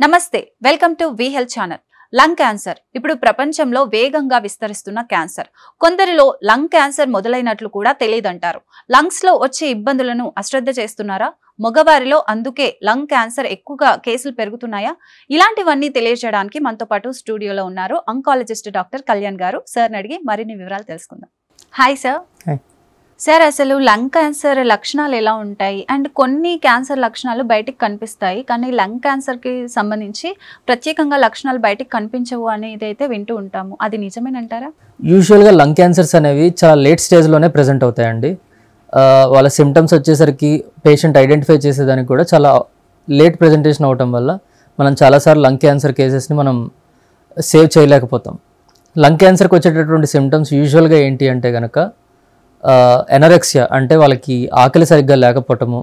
నమస్తే welcome to V health channel. Lung cancer ఇప్పుడు ప్రపంచంలో వేగంగా విస్తరిస్తున్న క్యాన్సర్. కొందరిలో లంగ్ క్యాన్సర్ మొదలైనట్లు కూడా తెలియదంటారు. లంగ్స్ లో వచ్చే ఇబ్బందులను అశ్రద్ధ చేస్తున్నారా? మగవారిలో అందుకే లంగ్ క్యాన్సర్ ఎక్కువగా కేసులు పెరుగుతున్నాయా? ఇలాంటివన్నీ తెలియజేయడానికి మనతో పాటు స్టూడియోలో ఉన్నారు ఆంకాలజిస్ట్ డాక్టర్ కళ్యాణ్ గారు. సార్ని అడిగి మరిన్ని వివరాలు తెలుసుకుందాం. Hi sir. సార్, అసలు లంగ్ క్యాన్సర్ లక్షణాలు ఎలా ఉంటాయి? అండ్ కొన్ని క్యాన్సర్ లక్షణాలు బయటికి కనిపిస్తాయి, కానీ లంగ్ క్యాన్సర్కి సంబంధించి ప్రత్యేకంగా లక్షణాలు బయటికి కనిపించవు అనేది అయితే వింటూ ఉంటాము. అది నిజమేనంటారా? యూజువల్గా లంగ్ క్యాన్సర్స్ అనేవి చాలా లేట్ స్టేజ్లోనే ప్రజెంట్ అవుతాయండి. వాళ్ళ సిమ్టమ్స్ వచ్చేసరికి పేషెంట్ ఐడెంటిఫై చేసేదానికి కూడా చాలా లేట్ ప్రజెంటేషన్ అవటం వల్ల మనం చాలాసార్లు లంగ్ క్యాన్సర్ కేసెస్ని మనం సేవ్ చేయలేకపోతాం. లంగ్ క్యాన్సర్కి వచ్చేటటువంటి సిమ్టమ్స్ యూజువల్గా ఏంటి అంటే కనుక ఎనరెక్సియా, అంటే వాళ్ళకి ఆకలి సరిగ్గా లేకపోవటము,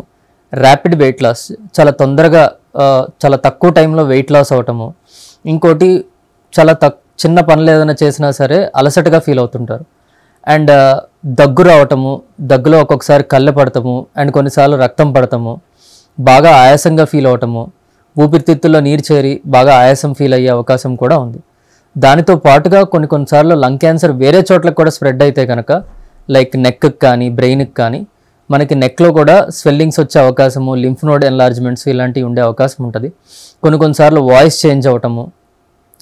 ర్యాపిడ్ వెయిట్ లాస్, చాలా తొందరగా చాలా తక్కువ టైంలో వెయిట్ లాస్ అవటము, ఇంకోటి చాలా చిన్న పనులు ఏదైనా చేసినా సరే అలసటగా ఫీల్ అవుతుంటారు, అండ్ దగ్గు రావటము, దగ్గులో ఒక్కొక్కసారి కళ్ళె పడతాము, అండ్ కొన్నిసార్లు రక్తం పడతాము, బాగా ఆయాసంగా ఫీల్ అవటము, ఊపిరితిత్తుల్లో నీరు చేరి బాగా ఆయాసం ఫీల్ అయ్యే అవకాశం కూడా ఉంది. దానితో పాటుగా కొన్నిసార్లు లంగ్ క్యాన్సర్ వేరే చోట్లకు కూడా స్ప్రెడ్ అయితే కనుక, లైక్ నెక్కి కానీ బ్రెయిన్కి కానీ, మనకి నెక్లో కూడా స్వెల్లింగ్స్ వచ్చే అవకాశము, లింఫ్ నోడ్ ఎన్లార్జ్మెంట్స్ ఇలాంటివి ఉండే అవకాశం ఉంటుంది. కొన్నిసార్లు వాయిస్ చేంజ్ అవటము,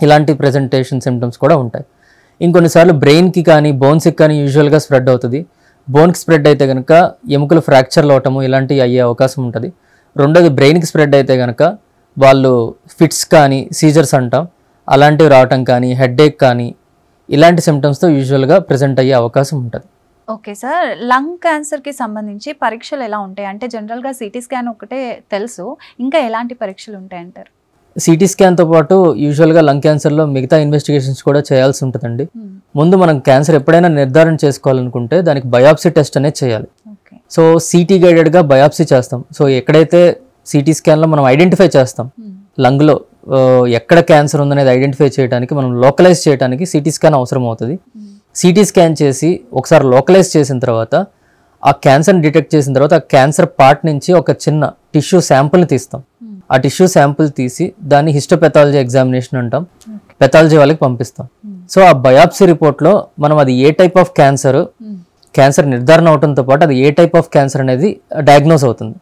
ఇలాంటి ప్రెజెంటేషన్ సిమ్టమ్స్ కూడా ఉంటాయి. ఇంకొన్నిసార్లు బ్రెయిన్కి కానీ బోన్స్కి కానీ యూజువల్గా స్ప్రెడ్ అవుతుంది. బోన్కి స్ప్రెడ్ అయితే కనుక ఎముకలు ఫ్రాక్చర్లు అవటము ఇలాంటివి అయ్యే అవకాశం ఉంటుంది. రెండోది బ్రెయిన్కి స్ప్రెడ్ అయితే కనుక వాళ్ళు ఫిట్స్ కానీ సీజర్స్ అంటాం అలాంటివి రావటం కానీ, హెడ్ఏక్ కానీ ఇలాంటి సిమ్టమ్స్తో యూజువల్గా ప్రెజెంట్ అయ్యే అవకాశం ఉంటుంది. ఓకే సార్, లంగ్ క్యాన్సర్కి సంబంధించి పరీక్షలు ఎలా ఉంటాయి? అంటే జనరల్గా సిటీ స్కాన్ ఒకటే తెలుసు, ఇంకా ఎలాంటి పరీక్షలు ఉంటాయంటారు? సిటీ స్కాన్తో పాటు యూజువల్గా లంగ్ క్యాన్సర్లో మిగతా ఇన్వెస్టిగేషన్స్ కూడా చేయాల్సి ఉంటుందండి. ముందు మనం క్యాన్సర్ ఎప్పుడైనా నిర్ధారణ చేసుకోవాలనుకుంటే దానికి బయాప్సీ టెస్ట్ అనేది చేయాలి. సో సిటీ గైడెడ్గా బయాప్సీ చేస్తాం. సో ఎక్కడైతే సిటీ స్కాన్లో మనం ఐడెంటిఫై చేస్తాం లంగ్లో ఎక్కడ క్యాన్సర్ ఉందనేది ఐడెంటిఫై చేయడానికి, మనం లోకలైజ్ చేయడానికి సిటీ స్కాన్ అవసరం అవుతుంది. సిటీ స్కాన్ చేసి ఒకసారి లోకలైజ్ చేసిన తర్వాత ఆ క్యాన్సర్ని డిటెక్ట్ చేసిన తర్వాత ఆ క్యాన్సర్ పార్ట్ నుంచి ఒక చిన్న టిష్యూ శాంపుల్ని తీస్తాం. ఆ టిష్యూ శాంపుల్ తీసి దాన్ని హిస్టోపెథాలజీ ఎగ్జామినేషన్ అంటాం, పెథాలజీ వాళ్ళకి పంపిస్తాం. సో ఆ బయాప్సీ రిపోర్ట్లో మనం అది ఏ టైప్ ఆఫ్ క్యాన్సర్ నిర్ధారణ అవడంతో పాటు అది ఏ టైప్ ఆఫ్ క్యాన్సర్ అనేది డయాగ్నోస్ అవుతుంది.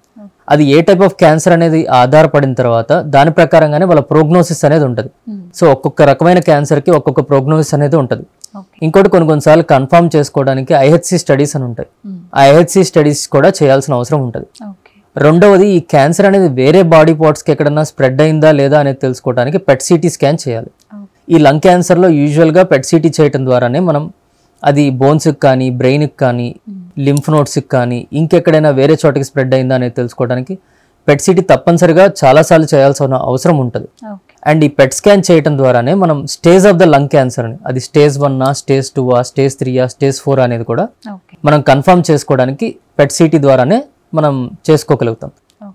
అది ఏ టైప్ ఆఫ్ క్యాన్సర్ అనేది ఆధారపడిన తర్వాత దాని ప్రకారంగానే వాళ్ళ ప్రోగ్నోసిస్ అనేది ఉంటుంది. సో ఒక్కొక్క రకమైన క్యాన్సర్కి ఒక్కొక్క ప్రోగ్నోసిస్ అనేది ఉంటుంది. ఇంకోటి కొన్నిసార్లు కన్ఫర్మ్ చేసుకోవడానికి ఐహెచ్సి స్టడీస్ అని ఉంటాయి. ఆ ఐహెచ్సి స్టడీస్ కూడా చేయాల్సిన అవసరం ఉంటుంది. రెండవది, ఈ క్యాన్సర్ అనేది వేరే బాడీ పార్ట్స్కి ఎక్కడన్నా స్ప్రెడ్ అయిందా లేదా అనేది తెలుసుకోవడానికి పెట్ సిటీ స్కాన్ చేయాలి. ఈ లంగ్ క్యాన్సర్లో యూజువల్గా పెట్ సిటీ చేయడం ద్వారానే మనం అది బోన్స్కి కానీ బ్రెయిన్కి కానీ లింఫ్ నోడ్స్కి కానీ ఇంకెక్కడైనా వేరే చోటకి స్ప్రెడ్ అయిందా అనేది తెలుసుకోవడానికి పెట్ సిటీ తప్పనిసరిగా చాలాసార్లు చేయాల్సిన అవసరం ఉంటుంది. అండ్ ఈ పెట్ స్కాన్ చేయడం ద్వారానే మనం stage of the lung cancer అని, అది స్టేజ్ 1, స్టేజ్ 2, స్టేజ్ 3, స్టేజ్ 4 అనేది కూడా మనం కన్ఫర్మ్ చేసుకోవడానికి పెట్ సిటీ ద్వారానే మనం చేసుకోగలుగుతాం.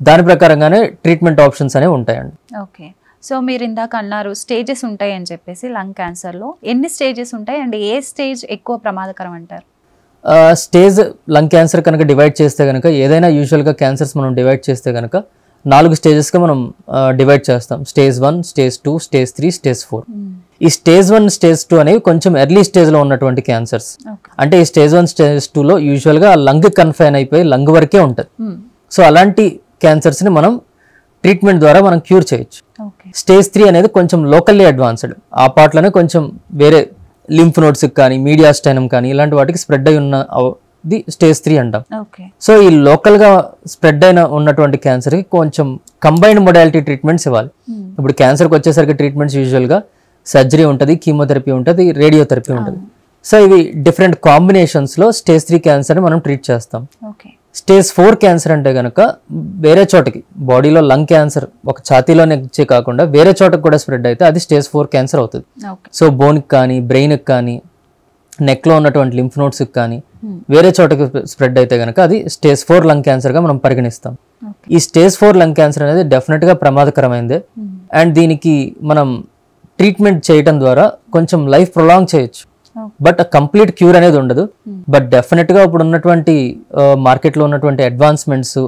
దాని ప్రకారంగానే ట్రీట్మెంట్ ఆప్షన్స్ అనేవి ఉంటాయండి. ఓకే, సో మీరు ఇందాక అన్నారు స్టేజెస్ ఉంటాయి అని చెప్పేసి, లంగ్ క్యాన్సర్లో ఎన్ని స్టేజెస్ ఉంటాయి అండ్ ఏ స్టేజ్ ఎక్కువ ప్రమాదకరం అంటారు? స్టేజ్ లంగ్ క్యాన్సర్ కనుక డివైడ్ చేస్తే కనుక, ఏదైనా యూజువల్గా క్యాన్సర్స్ మనం డివైడ్ చేస్తే కనుక 4 స్టేజెస్గా మనం డివైడ్ చేస్తాం. Stage 1, stage 2, stage 3, stage 4. ఈ స్టేజ్ 1, స్టేజ్ 2 అనేవి కొంచెం ఎర్లీ స్టేజ్లో ఉన్నటువంటి క్యాన్సర్స్. అంటే ఈ స్టేజ్ 1, స్టేజ్ 2లో యూజువల్గా లంగ్ కన్ఫైన్ అయిపోయి లంగ్ వరకే ఉంటుంది. సో అలాంటి క్యాన్సర్స్ని మనం ట్రీట్మెంట్ ద్వారా మనం క్యూర్ చేయొచ్చు. స్టేజ్ 3 అనేది కొంచెం లోకల్లీ అడ్వాన్స్డ్, ఆ పార్ట్లోనే కొంచెం వేరే లింఫ్ నోడ్స్కి కానీ మీడియాస్టైనం కానీ ఇలాంటి వాటికి స్ప్రెడ్ అయి ఉన్నది స్టేజ్ 3 అంటాం. సో ఈ లోకల్గా స్ప్రెడ్ అయిన ఉన్నటువంటి క్యాన్సర్కి కొంచెం కంబైన్డ్ మొడాలిటీ ట్రీట్మెంట్స్ ఇవ్వాలి. ఇప్పుడు క్యాన్సర్కి వచ్చేసరికి ట్రీట్మెంట్స్ యూజువల్గా సర్జరీ ఉంటుంది, కీమోథెరపీ ఉంటుంది, రేడియోథెరపీ ఉంటుంది. సో ఇవి డిఫరెంట్ కాంబినేషన్స్లో స్టేజ్ 3 క్యాన్సర్ని మనం ట్రీట్ చేస్తాం. స్టేజ్ 4 క్యాన్సర్ అంటే కనుక వేరే చోటకి బాడీలో లంగ్ క్యాన్సర్ ఒక ఛాతీలోనే కాకుండా వేరే చోటకి కూడా స్ప్రెడ్ అయితే అది స్టేజ్ 4 క్యాన్సర్ అవుతుంది. సో బోన్కి కానీ బ్రెయిన్కి కానీ నెక్లో ఉన్నటువంటి లింఫ్ నోడ్స్కి కానీ వేరే చోటకి స్ప్రెడ్ అయితే కనుక అది స్టేజ్ 4 లంగ్ క్యాన్సర్గా మనం పరిగణిస్తాం. ఈ స్టేజ్ 4 లంగ్ క్యాన్సర్ అనేది డెఫినెట్గా ప్రమాదకరమైందే. అండ్ దీనికి మనం ట్రీట్మెంట్ చేయడం ద్వారా కొంచెం లైఫ్ ప్రొలాంగ్ చేయొచ్చు. బట్ కంప్లీట్ క్యూర్ అనేది ఉండదు. బట్ డెఫినెట్ గా ఇప్పుడు ఉన్నటువంటి మార్కెట్ లో ఉన్నటువంటి అడ్వాన్స్మెంట్స్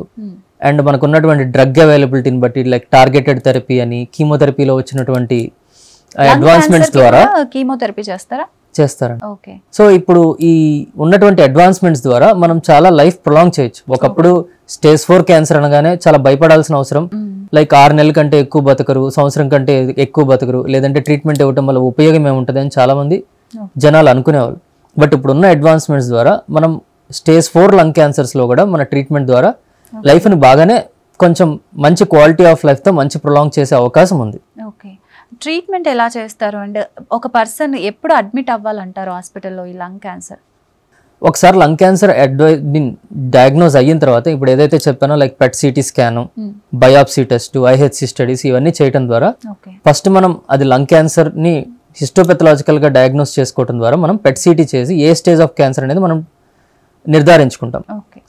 అండ్ మనకు ఉన్నటువంటి డ్రగ్ అవైలబిలిటీని బట్టి లైక్ టార్గెటెడ్ థెరపీ అని కీమోథెరపీలో వచ్చినటువంటి అడ్వాన్స్మెంట్స్ ద్వారా కీమోథెరపీ చేస్తారండి. ఓకే. సో ఇప్పుడు ఈ ఉన్నటువంటి అడ్వాన్స్మెంట్స్ ద్వారా మనం చాలా లైఫ్ ప్రొలాంగ్ చేయొచ్చు. ఒకప్పుడు స్టేజ్ 4 క్యాన్సర్ అనగానే చాలా భయపడాల్సిన అవసరం, లైక్ 6 నెలల కంటే ఎక్కువ బతకరు, సంవత్సరం కంటే ఎక్కువ బతకరు, లేదంటే ట్రీట్మెంట్ ఇవ్వటం వల్ల ఉపయోగం ఏముంటుంది అని చాలా మంది జనాలు అనుకునేవాళ్ళు. బట్ ఇప్పుడు ఉన్న అడ్వాన్స్మెంట్స్ ద్వారా మనం స్టేజ్ 4 లంగ్ క్యాన్సర్స్ లో కూడా మన ట్రీట్మెంట్ ద్వారా లైఫ్ ని బాగానే కొంచెం మంచి క్వాలిటీ ఆఫ్ లైఫ్ తో మంచి ప్రొలాంగ్ చేసే అవకాశం ఉంది. ఓకే. ట్రీట్మెంట్ ఎలా చేస్తారు అండ్ ఒక పర్సన్ ఎప్పుడు అడ్మిట్ అవ్వాలంటారు హాస్పిటల్లో ఈ లంగ్ క్యాన్సర్? ఒకసారి లంగ్ క్యాన్సర్ డయాగ్నోజ్ అయిన తర్వాత ఇప్పుడు ఏదైతే చెప్పానో like PET CT scan, biopsy test, IHC studies ఇవన్నీ చేయడం ద్వారా ఫస్ట్ మనం అది లంగ్ క్యాన్సర్ ని హిస్టోపెథలాజికల్ గా డయాగ్నోస్ చేసుకోవడం ద్వారా మనం పెట్ సిటీ చేసి ఏ స్టేజ్ ఆఫ్ క్యాన్సర్ అనేది మనం నిర్ధారించుకుంటాం.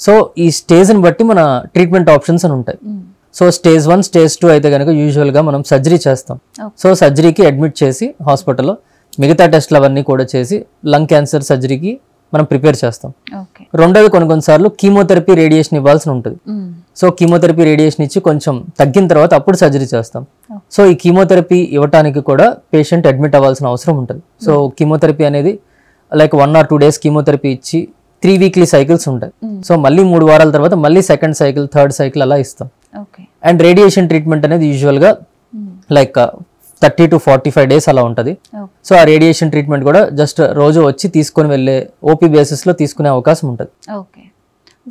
సో ఈ స్టేజ్ ని బట్టి మన ట్రీట్మెంట్ ఆప్షన్స్ అని ఉంటాయి. సో స్టేజ్ 1, స్టేజ్ 2 అయితే కనుక యూజువల్ గా మనం సర్జరీ చేస్తాం. సో సర్జరీకి అడ్మిట్ చేసి హాస్పిటల్లో మిగతా టెస్ట్లు అవన్నీ కూడా చేసి లంగ్ క్యాన్సర్ సర్జరీకి మనం ప్రిపేర్ చేస్తాం. రెండోది కొన్నిసార్లు కీమోథెరపీ రేడియేషన్ ఇవ్వాల్సి ఉంటుంది. సో కీమోథెరపీ రేడియేషన్ ఇచ్చి కొంచెం తగ్గిన తర్వాత అప్పుడు సర్జరీ చేస్తాం. సో ఈ కీమోథెరపీ ఇవ్వడానికి కూడా పేషెంట్ అడ్మిట్ అవ్వాల్సిన అవసరం ఉంటుంది. సో కీమోథెరపీ అనేది లైక్ 1 or 2 days కీమోథెరపీ ఇచ్చి 3 weekly సైకిల్స్ ఉంటాయి. సో మళ్ళీ 3 వారాల తర్వాత మళ్ళీ సెకండ్ సైకిల్, థర్డ్ సైకిల్ అలా ఇస్తాం. అండ్ రేడియేషన్ ట్రీట్మెంట్ అనేది యూజువల్ గా లైక్ 30 to 45 days అలా ఉంటుంది. సో ఆ రేడియేషన్ ట్రీట్మెంట్ కూడా జస్ట్ రోజు వచ్చి తీసుకొని వెళ్ళే ఓపీ బేసిస్ లో తీసుకునే అవకాశం ఉంటుంది. ఓకే.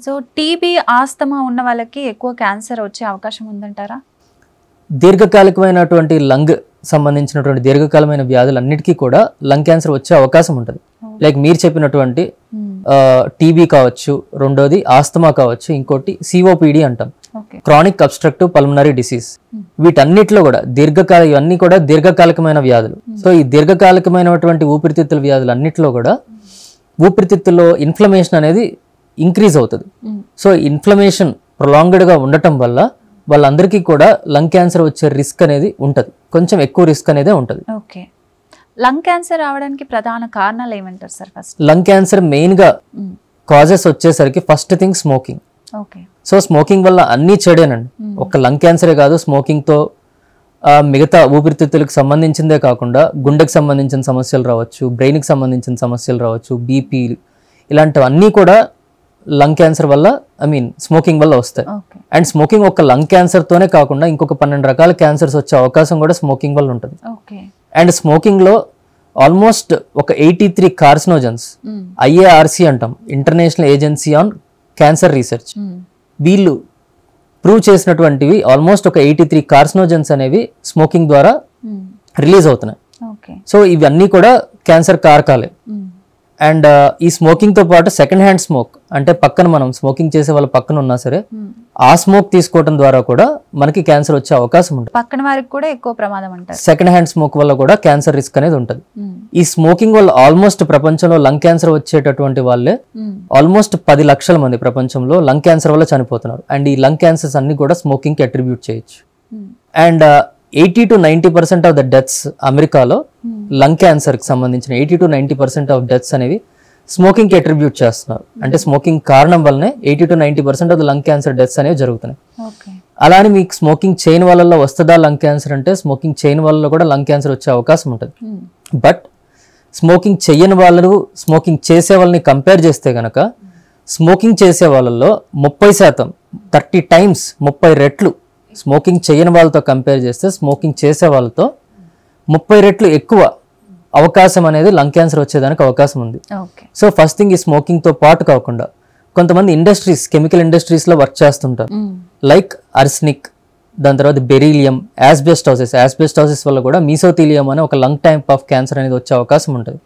సో టీబీ, ఆస్తమా ఉన్న వాళ్ళకి ఎక్కువ క్యాన్సర్ వచ్చే అవకాశం ఉందంటారా? దీర్ఘకాలికమైనటువంటి లంగ్ సంబంధించినటువంటి దీర్ఘకాలమైన వ్యాధులన్నిటికీ కూడా లంగ్ క్యాన్సర్ వచ్చే అవకాశం ఉంటుంది. లైక్ మీరు చెప్పినటువంటి టీబీ కావచ్చు, రెండోది ఆస్తమా కావచ్చు, ఇంకోటి COPD అంటాం, క్రానిక్ అబ్స్ట్రక్టివ్ పల్మనరీ డిసీజ్. వీటన్నిటిలో కూడా ఇవన్నీ కూడా దీర్ఘకాలికమైన వ్యాధులు. సో ఈ దీర్ఘకాలికమైనటువంటి ఊపిరితిత్తుల వ్యాధులు అన్నిటిలో కూడా ఊపిరితిత్తుల్లో ఇన్ఫ్లమేషన్ అనేది ఇంక్రీజ్ అవుతుంది. సో ఇన్ఫ్లమేషన్ ప్రొలాంగ్డ్ గా ఉండటం వల్ల వాళ్ళందరికీ కూడా లంగ్ క్యాన్సర్ వచ్చే రిస్క్ అనేది ఉంటుంది, కొంచెం ఎక్కువ రిస్క్ అనేది ఉంటుంది. ఓకే. లంగ్ క్యాన్సర్ రావడానికి ప్రధాన కారణాలు ఏమంటారు sir? First lung cancer main గా కాజెస్ వచ్చేసరికి first thing smoking. Okay. So smoking వల్ల అన్ని చెడేనండి. ఒక లంగ్ క్యాన్సరే కాదు, స్మోకింగ్ తో మిగతా ఊపిరితిత్తులకు సంబంధించిందే కాకుండా గుండెకి సంబంధించిన సమస్యలు రావచ్చు, బ్రెయిన్ కి సంబంధించిన సమస్యలు రావచ్చు, BP ఇలాంటివన్నీ కూడా లంగ్ క్యాన్సర్ వల్ల స్మోకింగ్ వల్ల వస్తాయి. అండ్ స్మోకింగ్ ఒక లంగ్ క్యాన్సర్ తోనే కాకుండా ఇంకొక 12 రకాల క్యాన్సర్స్ వచ్చే అవకాశం కూడా స్మోకింగ్ వల్ల ఉంటుంది. అండ్ స్మోకింగ్ లో ఆల్మోస్ట్ ఒక 83 కార్సినోజన్స్, IARC అంటాం, international agency on cancer research, వీళ్ళు ప్రూవ్ చేసినటువంటివి ఆల్మోస్ట్ ఒక 83 కార్సినోజన్స్ అనేవి స్మోకింగ్ ద్వారా రిలీజ్ అవుతున్నాయి. సో ఇవన్నీ కూడా క్యాన్సర్ కారకాలే. అండ్ ఈ స్మోకింగ్ తో పాటు సెకండ్ హ్యాండ్ స్మోక్ అంటే పక్కన మనం స్మోకింగ్ చేసే వాళ్ళ పక్కన ఉన్నా సరే ఆ స్మోక్ తీసుకోవడం ద్వారా కూడా మనకి క్యాన్సర్ వచ్చే అవకాశం ఉంటుంది. పక్కన వారికి కూడా ఎక్కువ ప్రమాదం అంటారు. సెకండ్ హ్యాండ్ స్మోక్ వల్ల కూడా క్యాన్సర్ రిస్క్ అనేది ఉంటుంది. ఈ స్మోకింగ్ వల్ల ఆల్మోస్ట్ ప్రపంచంలో లంగ్ క్యాన్సర్ వచ్చేటటువంటి వాళ్ళే ఆల్మోస్ట్ 10 లక్షల మంది ప్రపంచంలో లంగ్ క్యాన్సర్ వల్ల చనిపోతున్నారు. అండ్ ఈ లంగ్ క్యాన్సర్స్ అన్ని కూడా స్మోకింగ్ కి అట్రిబ్యూట్ చేయొచ్చు. And 80 to 90% of the deaths అమెరికాలో లంగ్ క్యాన్సర్ కి సంబంధించిన 80 to 90% ఆఫ్ డెత్స్ అనేవి స్మోకింగ్ కి అట్రిబ్యూట్ చేస్తున్నారు. అంటే స్మోకింగ్ కారణం వల్లనే 80 to 90% of the lung cancer deaths అనేవి జరుగుతున్నాయి. అలానే మీకు స్మోకింగ్ చేయని వాళ్ళలో వస్తుందా లంగ్ క్యాన్సర్ అంటే స్మోకింగ్ చేయని వాళ్ళలో కూడా లంగ్ క్యాన్సర్ వచ్చే అవకాశం ఉంటుంది. బట్ స్మోకింగ్ చేయని వాళ్ళు స్మోకింగ్ చేసే వాళ్ళని కంపేర్ చేస్తే గనక స్మోకింగ్ చేసే వాళ్ళలో 30%, 30 times 30 రెట్లు స్మోకింగ్ చేయని వాళ్ళతో కంపేర్ చేస్తే స్మోకింగ్ చేసే వాళ్ళతో 30 రెట్లు ఎక్కువ అవకాశం అనేది లంగ్ క్యాన్సర్ వచ్చేదానికి అవకాశం ఉంది. సో ఫస్ట్ థింగ్ ఈ స్మోకింగ్ తో పాటు కాకుండా కొంతమంది ఇండస్ట్రీస్, కెమికల్ ఇండస్ట్రీస్ లో వర్క్ చేస్తుంటారు, లైక్ అర్సెనిక్, దాని తర్వాత బెరీలియం, యాస్బెస్టాసిస్ వల్ల కూడా మీసోథీలియం అనే ఒక లంగ్ టైప్ ఆఫ్ క్యాన్సర్ అనేది వచ్చే అవకాశం ఉంటుంది.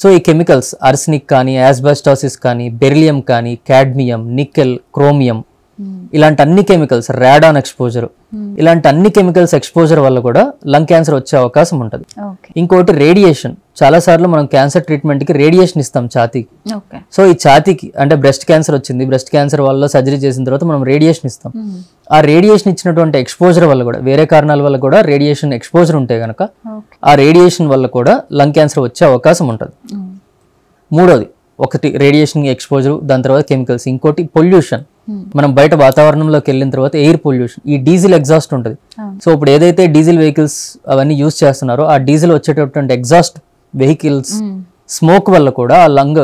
సో ఈ కెమికల్స్ అర్సెనిక్ కానీ, యాస్బెస్టాసిస్ కానీ, బెరీలియం కానీ, కాడ్మియం, నికెల్, క్రోమియం ఇలాంటి అన్ని కెమికల్స్, రాడాన్ ఎక్స్పోజర్, ఇలాంటి అన్ని కెమికల్స్ ఎక్స్పోజర్ వల్ల కూడా లంగ్ క్యాన్సర్ వచ్చే అవకాశం ఉంటుంది. ఇంకోటి రేడియేషన్. చాలా సార్లు మనం క్యాన్సర్ ట్రీట్మెంట్ కి రేడియేషన్ ఇస్తాం ఛాతీకి. సో ఈ ఛాతీకి అంటే బ్రెస్ట్ క్యాన్సర్ వచ్చింది, బ్రెస్ట్ క్యాన్సర్ వల్ల సర్జరీ చేసిన తర్వాత మనం రేడియేషన్ ఇస్తాం. ఆ రేడియేషన్ ఇచ్చినటువంటి ఎక్స్పోజర్ వల్ల కూడా, వేరే కారణాల వల్ల కూడా రేడియేషన్ ఎక్స్పోజర్ ఉంటే గనక ఆ రేడియేషన్ వల్ల కూడా లంగ్ క్యాన్సర్ వచ్చే అవకాశం ఉంటుంది. మూడోది, ఒకటి రేడియేషన్ ఎక్స్పోజర్, దాని తర్వాత కెమికల్స్, ఇంకోటి పొల్యూషన్. మనం బయట వాతావరణంలోకి వెళ్ళిన తర్వాత ఎయిర్ పొల్యూషన్, ఈ డీజిల్ ఎగ్జాస్ట్ ఉంటుంది. సో ఇప్పుడు ఏదైతే డీజిల్ వెహికల్స్ అవన్నీ యూజ్ చేస్తున్నారో ఆ డీజిల్ వచ్చేటటువంటి ఎగ్జాస్ట్ వెహికల్స్ స్మోక్ వల్ల కూడా ఆ లంగ్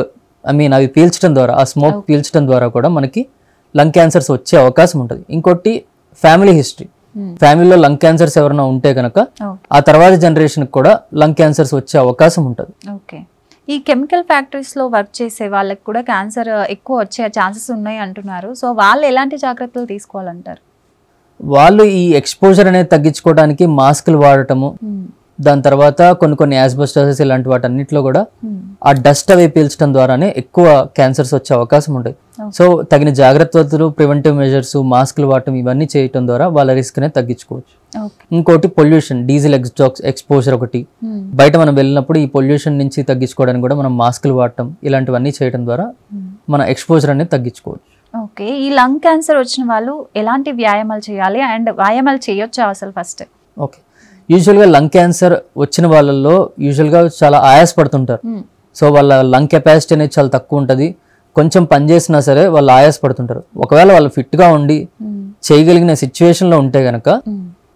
అవి పీల్చడం ద్వారా, ఆ స్మోక్ పీల్చడం ద్వారా కూడా మనకి లంగ్ క్యాన్సర్స్ వచ్చే అవకాశం ఉంటుంది. ఇంకోటి ఫ్యామిలీ హిస్టరీ, ఫ్యామిలీలో లంగ్ క్యాన్సర్స్ ఎవరైనా ఉంటే కనుక ఆ తర్వాత జనరేషన్ కూడా లంగ్ క్యాన్సర్స్ వచ్చే అవకాశం ఉంటుంది. ఓకే, ఈ కెమికల్ ఫ్యాక్టరీస్ లో వర్క్ చేసే వాళ్ళకి కూడా క్యాన్సర్ ఎక్కువ వచ్చే ఛాన్సెస్ ఉన్నాయి అంటున్నారు. సో వాళ్ళు ఎలాంటి జాగ్రత్తలు తీసుకోవాలంటారు? వాళ్ళు ఈ ఎక్స్పోజర్ అనేది తగ్గించుకోవడానికి మాస్కులు వాడటము, దాని తర్వాత కొన్ని యాస్బెస్టాసిస్ ఇలాంటి వాటన్నిటిలో కూడా ఆ డస్ట్ అవి పీల్చడం ద్వారానే ఎక్కువ క్యాన్సర్స్ వచ్చే అవకాశం ఉంటుంది. సో తగిన జాగ్రత్తలు, ప్రివెంటివ్ మెజర్స్, మాస్కులు వాడటం ఇవన్నీ చేయటం ద్వారా వాళ్ళ రిస్క్ అనేది తగ్గించుకోవచ్చు. ఇంకోటి పొల్యూషన్, డీజిల్ ఎక్స్పోజర్ ఒకటి. బయట మనం వెళ్ళినప్పుడు ఈ పొల్యూషన్ నుంచి తగ్గించుకోవడానికి కూడా మనం మాస్కులు వాడటం ఇలాంటివన్నీ చేయడం ద్వారా మన ఎక్స్పోజర్ అనేది తగ్గించుకోవచ్చు. ఓకే, ఈ లంగ్ క్యాన్సర్ వచ్చిన వాళ్ళు ఎలాంటి వ్యాయామాలు చేయాలి అండ్ వ్యాయామాలు చేయొచ్చా అసలు ఫస్ట్? ఓకే, యూజువల్గా లంగ్ క్యాన్సర్ వచ్చిన వాళ్ళల్లో యూజువల్గా చాలా ఆయాసపడుతుంటారు. సో వాళ్ళ లంగ్ కెపాసిటీ అనేది చాలా తక్కువ ఉంటుంది. కొంచెం పని చేసినా సరే వాళ్ళు ఆయాసపడుతుంటారు. ఒకవేళ వాళ్ళు ఫిట్గా ఉండి చేయగలిగిన సిచ్యువేషన్లో ఉంటే కనుక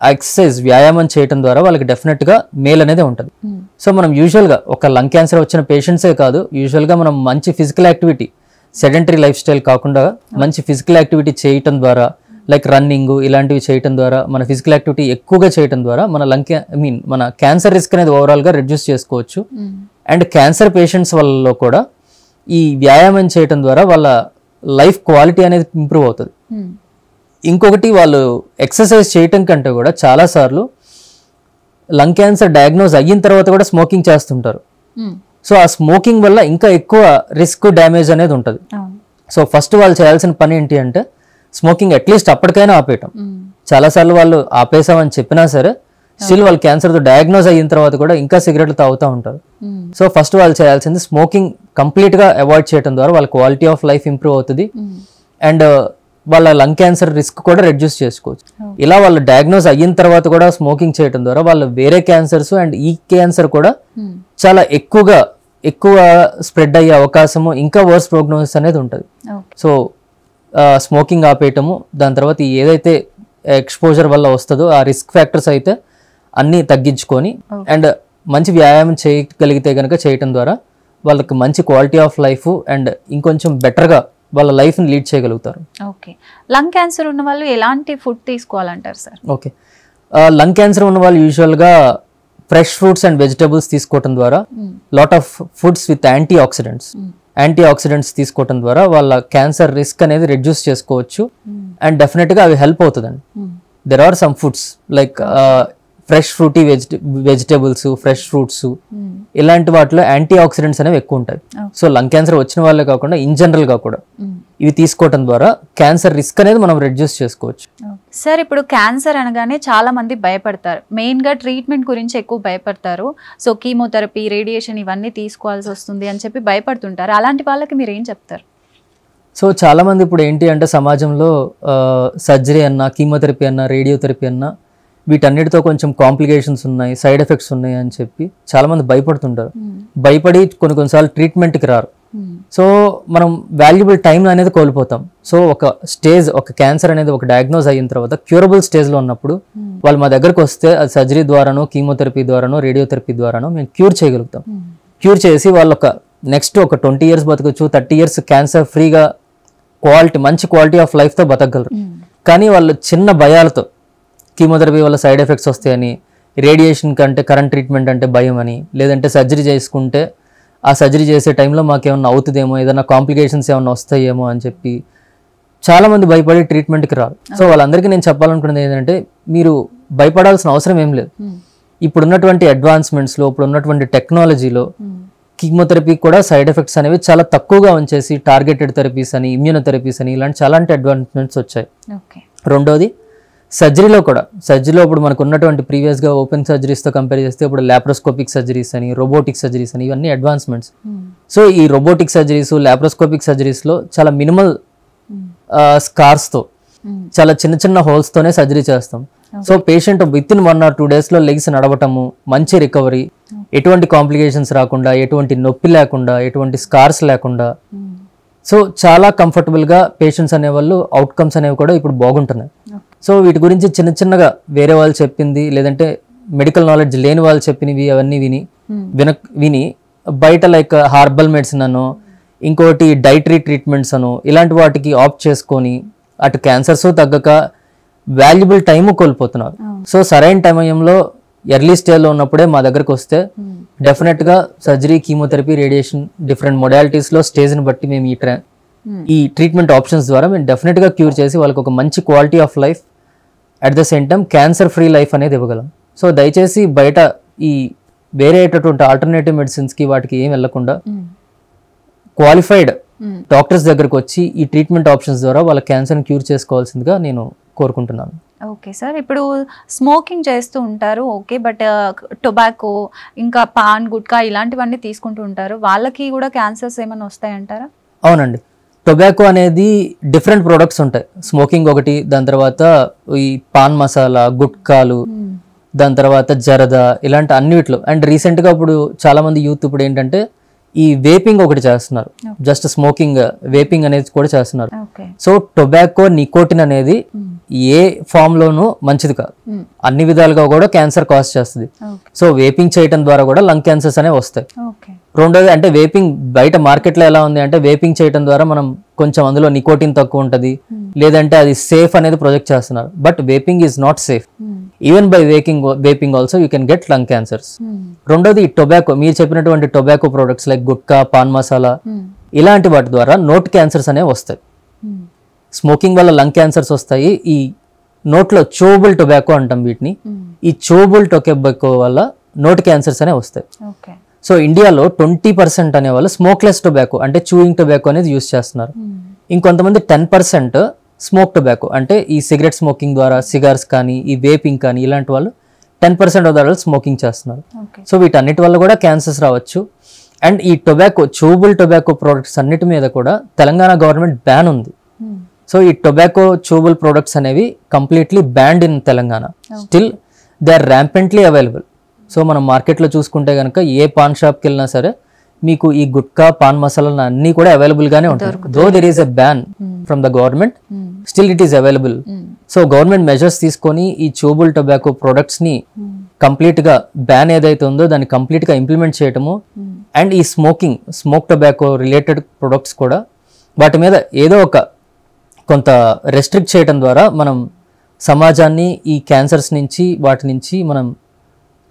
ఆ ఎక్సర్సైజ్, వ్యాయామం చేయడం ద్వారా వాళ్ళకి డెఫినెట్గా మేల్ అనేది ఉంటుంది. సో మనం యూజువల్గా ఒక లంగ్ క్యాన్సర్ వచ్చిన పేషెంట్సే కాదు, యూజువల్గా మనం మంచి physical activity, sedentary life style కాకుండా మంచి ఫిజికల్ యాక్టివిటీ చేయటం ద్వారా, లైక్ రన్నింగ్ ఇలాంటివి చేయటం ద్వారా, మన ఫిజికల్ యాక్టివిటీ ఎక్కువగా చేయటం ద్వారా మన మన క్యాన్సర్ రిస్క్ అనేది ఓవరాల్గా రెడ్యూస్ చేసుకోవచ్చు. అండ్ క్యాన్సర్ పేషెంట్స్ వాళ్ళలో కూడా ఈ వ్యాయామం చేయటం ద్వారా వాళ్ళ లైఫ్ క్వాలిటీ అనేది ఇంప్రూవ్ అవుతుంది. ఇంకొకటి, వాళ్ళు ఎక్సర్సైజ్ చేయటం కంటే కూడా చాలాసార్లు లంగ్ క్యాన్సర్ డయాగ్నోజ్ అయిన తర్వాత కూడా స్మోకింగ్ చేస్తుంటారు. సో ఆ స్మోకింగ్ వల్ల ఇంకా ఎక్కువ రిస్క్, డ్యామేజ్ అనేది ఉంటుంది. సో ఫస్ట్ వాళ్ళు చేయాల్సిన పని ఏంటి అంటే స్మోకింగ్ అట్లీస్ట్ అప్పటికైనా ఆపేయటం. చాలాసార్లు వాళ్ళు ఆపేసామని చెప్పినా సరే స్టిల్ వాళ్ళు క్యాన్సర్తో డయాగ్నోజ్ అయిన తర్వాత కూడా ఇంకా సిగరెట్లు తాగుతూ ఉంటారు. సో ఫస్ట్ వాళ్ళు చేయాల్సింది స్మోకింగ్ కంప్లీట్గా అవాయిడ్ చేయడం ద్వారా వాళ్ళ క్వాలిటీ ఆఫ్ లైఫ్ ఇంప్రూవ్ అవుతుంది అండ్ వాళ్ళ లంగ్ క్యాన్సర్ రిస్క్ కూడా రెడ్యూస్ చేసుకోవచ్చు. ఇలా వాళ్ళు డయాగ్నోజ్ అయిన తర్వాత కూడా స్మోకింగ్ చేయడం ద్వారా వాళ్ళు వేరే క్యాన్సర్స్ అండ్ ఈ క్యాన్సర్ కూడా చాలా ఎక్కువ స్ప్రెడ్ అయ్యే అవకాశము, ఇంకా వర్స్ ప్రోగ్నోసిస్ అనేది ఉంటుంది. సో స్మోకింగ్ ఆపేయటము, దాని తర్వాత ఏదైతే ఎక్స్పోజర్ వల్ల వస్తుందో ఆ రిస్క్ ఫ్యాక్టర్స్ అయితే అన్నీ తగ్గించుకొని అండ్ మంచి వ్యాయామం చేయగలిగితే కనుక చేయటం ద్వారా వాళ్ళకి మంచి క్వాలిటీ ఆఫ్ లైఫ్ అండ్ ఇంకొంచెం బెటర్గా వాళ్ళ లైఫ్ని లీడ్ చేయగలుగుతారు. ఓకే, లంగ్ క్యాన్సర్ ఉన్న వాళ్ళు ఎలాంటి ఫుడ్ తీసుకోవాలంటారు సార్? ఓకే, లంగ్ క్యాన్సర్ ఉన్న వాళ్ళు యూజువల్గా ఫ్రెష్ ఫ్రూట్స్ అండ్ వెజిటబుల్స్ తీసుకోవటం ద్వారా, lot of foods with antioxidants తీసుకోవటం ద్వారా వాళ్ళ క్యాన్సర్ రిస్క్ అనేది రెడ్యూస్ చేసుకోవచ్చు అండ్ డెఫినెట్గా అవి హెల్ప్ అవుతుందండి. There are some foods like fresh fruity vegetables, fresh fruits ఇలాంటి వాటిలో యాంటీ ఆక్సిడెంట్స్ అనేవి ఎక్కువ ఉంటాయి. సో లంగ్ క్యాన్సర్ వచ్చిన వాళ్ళే కాకుండా ఇన్ జనరల్ గా కూడా ఇవి తీసుకోవడం ద్వారా క్యాన్సర్ రిస్క్ అనేది మనం రెడ్యూస్ చేసుకోవచ్చు. సార్, ఇప్పుడు క్యాన్సర్ అనగానే చాలా మంది భయపడతారు, మెయిన్ గా ట్రీట్మెంట్ గురించి ఎక్కువ భయపడతారు. సో కీమోథెరపీ, రేడియేషన్ ఇవన్నీ తీసుకోవాల్సి వస్తుంది అని చెప్పి భయపడుతుంటారు. అలాంటి వాళ్ళకి మీరు ఏం చెప్తారు? సో చాలా మంది ఇప్పుడు ఏంటి అంటే సమాజంలో సర్జరీ అన్నా, కీమోథెరపీ అన్నా, రేడియోథెరపీ అన్నా వీటన్నిటితో కొంచెం కాంప్లికేషన్స్ ఉన్నాయి, సైడ్ ఎఫెక్ట్స్ ఉన్నాయి అని చెప్పి చాలా మంది భయపడుతుంటారు. భయపడి కొన్నిసార్లు ట్రీట్మెంట్కి రారు. సో మనం వాల్యుబుల్ టైం అనేది కోల్పోతాం. సో ఒక క్యాన్సర్ అనేది ఒక డయాగ్నోజ్ అయిన తర్వాత క్యూరబుల్ స్టేజ్లో ఉన్నప్పుడు వాళ్ళు మా దగ్గరకు వస్తే అది సర్జరీ ద్వారానో, కీమోథెరపీ ద్వారానో, రేడియోథెరపీ ద్వారానో మేము క్యూర్ చేయగలుగుతాం. క్యూర్ చేసి వాళ్ళు నెక్స్ట్ 20 years బతకచ్చు, 30 years క్యాన్సర్ ఫ్రీగా మంచి క్వాలిటీ ఆఫ్ లైఫ్తో బతకగలరు. కానీ వాళ్ళు చిన్న భయాలతో కీమోథెరపీ వల్ల సైడ్ ఎఫెక్ట్స్ వస్తాయని, రేడియేషన్ కంటే కరెంట్ ట్రీట్మెంట్ అంటే భయం అని, లేదంటే సర్జరీ చేసుకుంటే ఆ సర్జరీ చేసే టైంలో మాకేమన్నా అవుతుందేమో, ఏదైనా కాంప్లికేషన్స్ ఏమన్నా వస్తాయేమో అని చెప్పి చాలామంది భయపడి ట్రీట్మెంట్కి రారు. సో వాళ్ళందరికీ నేను చెప్పాలనుకున్నది ఏంటంటే మీరు భయపడాల్సిన అవసరం ఏం లేదు. ఇప్పుడున్నటువంటి అడ్వాన్స్మెంట్స్లో, ఇప్పుడున్నటువంటి టెక్నాలజీలో కీమోథెరపీ కూడా సైడ్ ఎఫెక్ట్స్ అనేవి చాలా తక్కువగా ఉంచేసి టార్గెటెడ్ థెరపీస్ అని, ఇమ్యూనోథెరపీస్ అని ఇలాంటి చాలా అడ్వాన్స్మెంట్స్ వచ్చాయి. రెండోది సర్జరీలో ఇప్పుడు మనకు ఉన్నటువంటి ప్రీవియస్గా ఓపెన్ సర్జరీస్తో కంపేర్ చేస్తే ఇప్పుడు లాప్రోస్కోపిక్ సర్జరీస్ అని, రోబోటిక్ సర్జరీస్ అని ఇవన్నీ అడ్వాన్స్మెంట్స్. సో ఈ రోబోటిక్ సర్జరీస్, లాప్రోస్కోపిక్ సర్జరీస్లో చాలా మినిమల్ స్కార్స్తో, చాలా చిన్న హోల్స్తోనే సర్జరీ చేస్తాం. So patient within 1 or 2 days legs నడవటము, మంచి రికవరీ, ఎటువంటి కాంప్లికేషన్స్ రాకుండా, ఎటువంటి నొప్పి లేకుండా, ఎటువంటి స్కార్స్ లేకుండా సో చాలా కంఫర్టబుల్గా పేషెంట్స్ అనేవాళ్ళు అవుట్కమ్స్ అనేవి కూడా ఇప్పుడు బాగుంటున్నాయి. సో వీటి గురించి చిన్నగా వేరే వాళ్ళు చెప్పింది లేదంటే మెడికల్ నాలెడ్జ్ లేని వాళ్ళు చెప్పినవి అవన్నీ విని బయట లైక్ హార్బల్ మెడిసిన్ అనో ఇంకోటి డైటరీ ట్రీట్మెంట్స్ అనో ఇలాంటి వాటికి ఆప్ట్ చేసుకొని అటు క్యాన్సర్స్ తగ్గక వాల్యుబుల్ టైం కోల్పోతున్నారు. సో సరైన టైంలో ఎర్లీ స్టేజ్లో ఉన్నప్పుడే మా దగ్గరకు వస్తే డెఫినెట్గా సర్జరీ, కీమోథెరపీ, రేడియేషన్ డిఫరెంట్ మొడాలిటీస్లో స్టేజ్ని బట్టి మేము ఈ ట్రీట్మెంట్ ఆప్షన్స్ ద్వారా మేము డెఫినెట్గా క్యూర్ చేసి వాళ్ళకి ఒక మంచి quality of life at the same time cancer free life అనేది ఇవ్వగలం. సో దయచేసి బయట ఈ వేరేటటువంటి ఆల్టర్నేటివ్ మెడిసిన్స్కి వాటికి ఏం వెళ్లకుండా క్వాలిఫైడ్ డాక్టర్స్ దగ్గరకు వచ్చి ఈ ట్రీట్మెంట్ ఆప్షన్స్ ద్వారా వాళ్ళ క్యాన్సర్ని క్యూర్ చేసుకోవాల్సిందిగా నేను కోరుకుంటున్నాను. ఓకే సార్, ఇప్పుడు స్మోకింగ్ చేస్తూ ఉంటారు, ఓకే, బట్ టొబాకో ఇంకా పాన్, గుట్కా ఇలాంటివన్నీ తీసుకుంటూ ఉంటారు, వాళ్ళకి కూడా క్యాన్సర్స్ ఏమైనా వస్తాయంటారా? అవునండి, టొబాకో అనేది డిఫరెంట్ ప్రొడక్ట్స్ ఉంటాయి. స్మోకింగ్ ఒకటి, దాని తర్వాత ఈ పాన్ మసాలా, గుట్కాలు, దాని తర్వాత జరదా, ఇలాంటి అన్నిట్లో. అండ్ రీసెంట్గా ఇప్పుడు చాలా మంది యూత్ ఇప్పుడు ఏంటంటే ఈ వేపింగ్ ఒకటి చేస్తున్నారు, జస్ట్ స్మోకింగ్ వేపింగ్ అనేది కూడా చేస్తున్నారు. సో టొబాకో, నికోటిన్ అనేది ఏ ఫామ్ లోనూ మంచిది కాదు, అన్ని విధాలుగా కూడా క్యాన్సర్ కాజ్ చేస్తుంది. సో వేపింగ్ చేయడం ద్వారా కూడా లంగ్ క్యాన్సర్స్ అనేవి వస్తాయి. రెండోది అంటే వేపింగ్ బయట మార్కెట్లో ఎలా ఉంది అంటే వేపింగ్ చేయడం ద్వారా మనం కొంచెం అందులో నికోటిన్ తక్కువ ఉంటుంది, లేదంటే అది సేఫ్ అనేది ప్రొజెక్ట్ చేస్తున్నారు. But vaping is not safe. Even by vaping also you can get lung cancers. రెండోది టొబాకో, మీరు చెప్పినటువంటి tobacco products like gutka, pan masala ఇలాంటి వాటి ద్వారా నోట్ క్యాన్సర్స్ అనేవి వస్తాయి. స్మోకింగ్ వల్ల లంగ్ క్యాన్సర్స్ వస్తాయి. ఈ నోట్లో చూబుల్ టొబాకో అంటాం వీటిని, ఈ చూబుల్ టొబాకో వల్ల నోట్ క్యాన్సర్స్ అనేవి వస్తాయి. సో ఇండియాలో 20% అనేవాళ్ళు స్మోక్లెస్ టొబాకో అంటే చూయింగ్ టొబాకో అనేది యూస్ చేస్తున్నారు. ఇంకొంతమంది 10% స్మోక్ టొబాకో అంటే ఈ సిగరెట్ స్మోకింగ్ ద్వారా సిగార్స్ కానీ ఈ వేపింగ్ కానీ ఇలాంటి వాళ్ళు 10% ఆఫ్ ద వాళ్ళు స్మోకింగ్ చేస్తున్నారు. సో వీటన్నిటి వల్ల కూడా క్యాన్సర్స్ రావచ్చు. అండ్ ఈ టొబాకో, చూబుల్ టొబాకో ప్రోడక్ట్స్ అన్నిటి మీద కూడా తెలంగాణ గవర్నమెంట్ బ్యాన్ ఉంది. సో ఈ టొబాకో, చూబుల్ ప్రొడక్ట్స్ అనేవి completely banned in Telangana. Still they are rampantly available. So మనం మార్కెట్లో చూసుకుంటే కనుక ఏ పాన్ షాప్కి వెళ్ళినా సరే మీకు ఈ గుట్కా, పాన్ మసాలా అన్నీ కూడా అవైలబుల్ గానే ఉంటాయి. Though there is a ban from the government, still it is available. So government measures తీసుకొని ఈ చూబుల్ టొబాకో ప్రొడక్ట్స్ ని కంప్లీట్ గా బ్యాన్ ఏదైతే ఉందో దాన్ని కంప్లీట్ గా ఇంప్లిమెంట్ చేయటము, అండ్ ఈ స్మోక్ టొబాకో రిలేటెడ్ ప్రొడక్ట్స్ కూడా వాటి మీద ఏదో ఒక కొంత రెస్ట్రిక్ట్ చేయడం ద్వారా మనం సమాజాన్ని ఈ క్యాన్సర్స్ నుంచి వాటి నుంచి మనం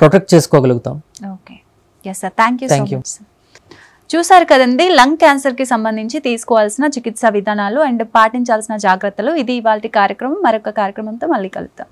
ప్రొటెక్ట్ చేసుకోగలుగుతాం. Okay, yes sir, thank you so much. చూసారు కదండి, లంగ్ క్యాన్సర్కి సంబంధించి తీసుకోవాల్సిన చికిత్సా విధానాలు అండ్ పాటించాల్సిన జాగ్రత్తలు. ఇది ఇవాల్టి కార్యక్రమం. మరొక కార్యక్రమంతో మళ్ళీ కలుద్దాం.